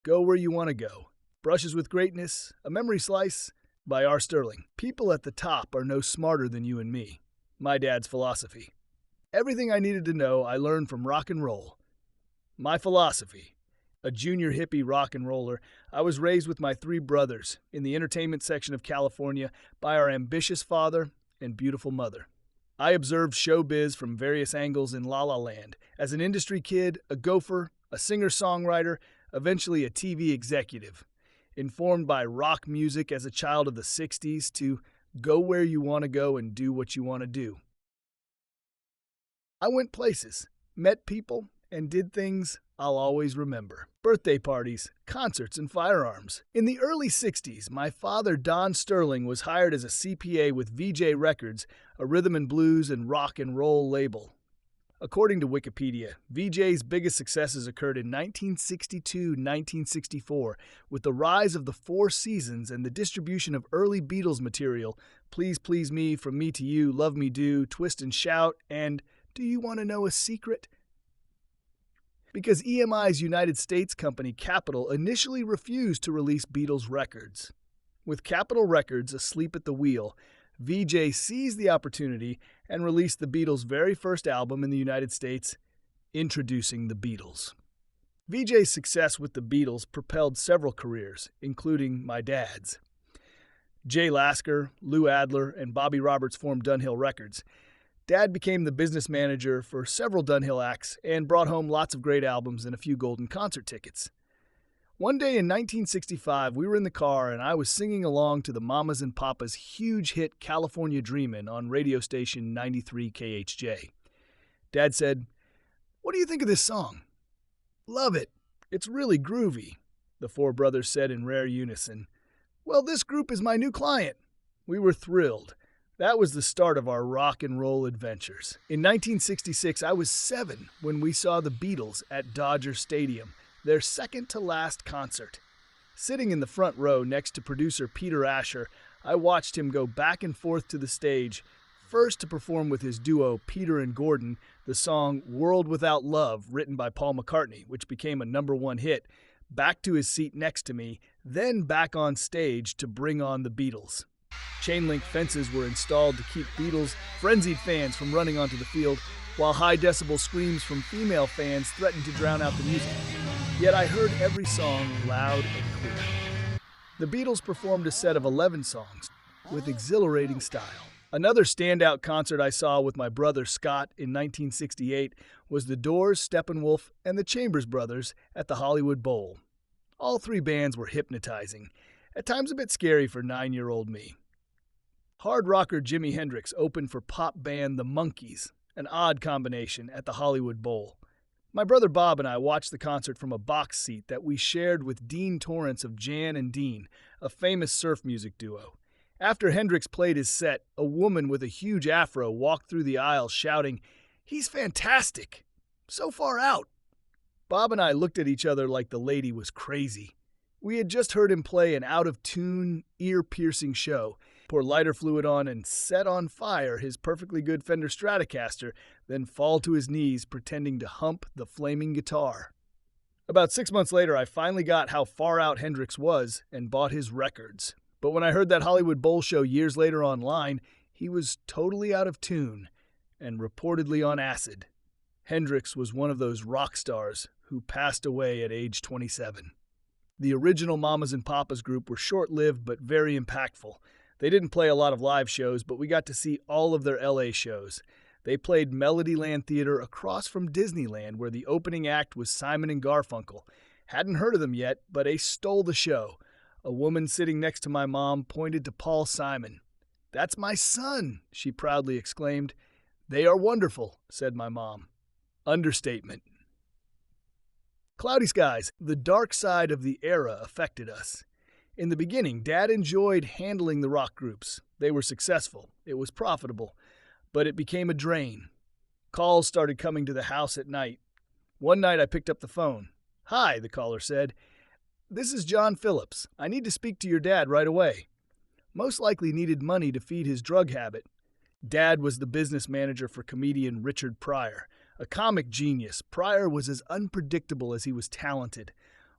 Go Where You Want to Go, Brushes with Greatness, A Memory Slice by R. Sterling. People at the top are no smarter than you and me. My dad's philosophy. Everything I needed to know I learned from rock and roll. My philosophy. A junior hippie rock and roller, I was raised with my three brothers in the entertainment section of California by our ambitious father and beautiful mother. I observed showbiz from various angles in La La Land. As an industry kid, a gopher, a singer-songwriter, eventually a TV executive. Informed by rock music as a child of the 60s to go where you want to go and do what you want to do. I went places, met people, and did things I'll always remember. Birthday parties, concerts, and firearms. In the early 60s, my father, Don Sterling, was hired as a CPA with Vee-Jay Records, a rhythm and blues and rock and roll label. According to Wikipedia, Vee-Jay's biggest successes occurred in 1962-1964 with the rise of the Four Seasons and the distribution of early Beatles material, Please Please Me, From Me to You, Love Me Do, Twist and Shout, and Do You Want to Know a Secret? Because EMI's United States company Capitol initially refused to release Beatles records. With Capitol Records asleep at the wheel, Vee-Jay seized the opportunity and released the Beatles' very first album in the United States, Introducing the Beatles. Vee-Jay's success with the Beatles propelled several careers, including my dad's. Jay Lasker, Lou Adler, and Bobby Roberts formed Dunhill Records. Dad became the business manager for several Dunhill acts and brought home lots of great albums and a few golden concert tickets. One day in 1965, we were in the car and I was singing along to the Mamas and Papas' huge hit California Dreamin' on radio station 93 KHJ. Dad said, "What do you think of this song?" "Love it. It's really groovy," the four brothers said in rare unison. "Well, this group is my new client." We were thrilled. That was the start of our rock and roll adventures. In 1966, I was 7 when we saw the Beatles at Dodger Stadium, their second-to-last concert. Sitting in the front row next to producer Peter Asher, I watched him go back and forth to the stage, first to perform with his duo Peter and Gordon the song World Without Love, written by Paul McCartney, which became a #1 hit, back to his seat next to me, then back on stage to bring on the Beatles. Chain-link fences were installed to keep Beatles' frenzied fans from running onto the field, while high-decibel screams from female fans threatened to drown out the music. Yet I heard every song loud and clear. The Beatles performed a set of 11 songs with exhilarating style. Another standout concert I saw with my brother Scott in 1968 was the Doors, Steppenwolf, and the Chambers Brothers at the Hollywood Bowl. All three bands were hypnotizing, at times a bit scary for 9-year-old me. Hard rocker Jimi Hendrix opened for pop band The Monkees, an odd combination at the Hollywood Bowl. My brother Bob and I watched the concert from a box seat that we shared with Dean Torrance of Jan and Dean, a famous surf music duo. After Hendrix played his set, a woman with a huge afro walked through the aisle shouting, "He's fantastic! So far out!" Bob and I looked at each other like the lady was crazy. We had just heard him play an out-of-tune, ear-piercing show, pour lighter fluid on and set on fire his perfectly good Fender Stratocaster, then fall to his knees pretending to hump the flaming guitar. About 6 months later, I finally got how far out Hendrix was and bought his records. But when I heard that Hollywood Bowl show years later online, he was totally out of tune and reportedly on acid. Hendrix was one of those rock stars who passed away at age 27. The original Mamas and Papas group were short-lived but very impactful. They didn't play a lot of live shows, but we got to see all of their LA shows. They played Melodyland Theater across from Disneyland, where the opening act was Simon and Garfunkel. Hadn't heard of them yet, but they stole the show. A woman sitting next to my mom pointed to Paul Simon. "That's my son," she proudly exclaimed. "They are wonderful," said my mom. Understatement. Cloudy Skies, the dark side of the era affected us. In the beginning, Dad enjoyed handling the rock groups. They were successful. It was profitable. But it became a drain. Calls started coming to the house at night. One night I picked up the phone. "Hi," the caller said. "This is John Phillips. I need to speak to your dad right away." Most likely needed money to feed his drug habit. Dad was the business manager for comedian Richard Pryor. A comic genius, Pryor was as unpredictable as he was talented.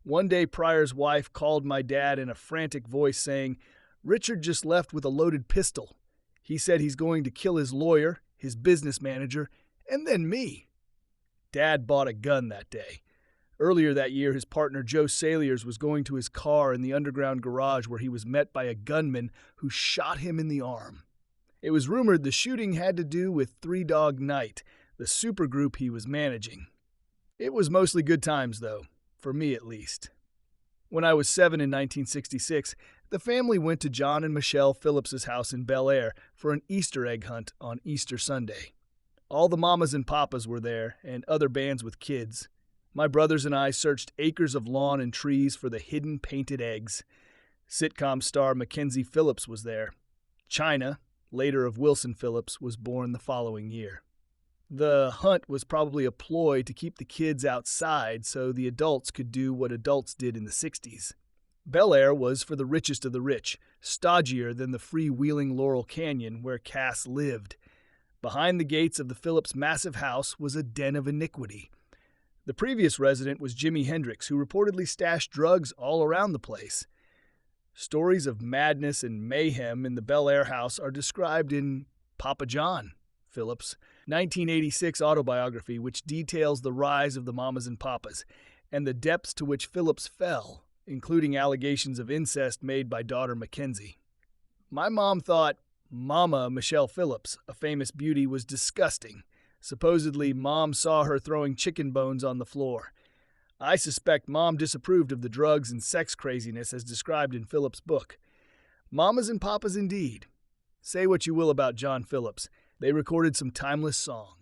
One day, Pryor's wife called my dad in a frantic voice saying, "Richard just left with a loaded pistol. He said he's going to kill his lawyer, his business manager, and then me." Dad bought a gun that day. Earlier that year, his partner Joe Saliers was going to his car in the underground garage where he was met by a gunman who shot him in the arm. It was rumored the shooting had to do with Three Dog Night, the supergroup he was managing. It was mostly good times, though, for me at least. When I was 7 in 1966, the family went to John and Michelle Phillips's house in Bel Air for an Easter egg hunt on Easter Sunday. All the mamas and papas were there, and other bands with kids. My brothers and I searched acres of lawn and trees for the hidden painted eggs. Sitcom star Mackenzie Phillips was there. China, later of Wilson Phillips, was born the following year. The hunt was probably a ploy to keep the kids outside so the adults could do what adults did in the 60s. Bel Air was for the richest of the rich, stodgier than the freewheeling Laurel Canyon where Cass lived. Behind the gates of the Phillips' massive house was a den of iniquity. The previous resident was Jimi Hendrix, who reportedly stashed drugs all around the place. Stories of madness and mayhem in the Bel Air house are described in Papa John Phillips' 1986 autobiography, which details the rise of the Mamas and Papas and the depths to which Phillips fell, including allegations of incest made by daughter Mackenzie. My mom thought Mama Michelle Phillips, a famous beauty, was disgusting. Supposedly, Mom saw her throwing chicken bones on the floor. I suspect Mom disapproved of the drugs and sex craziness as described in Phillips' book. Mamas and Papas indeed. Say what you will about John Phillips. They recorded some timeless songs.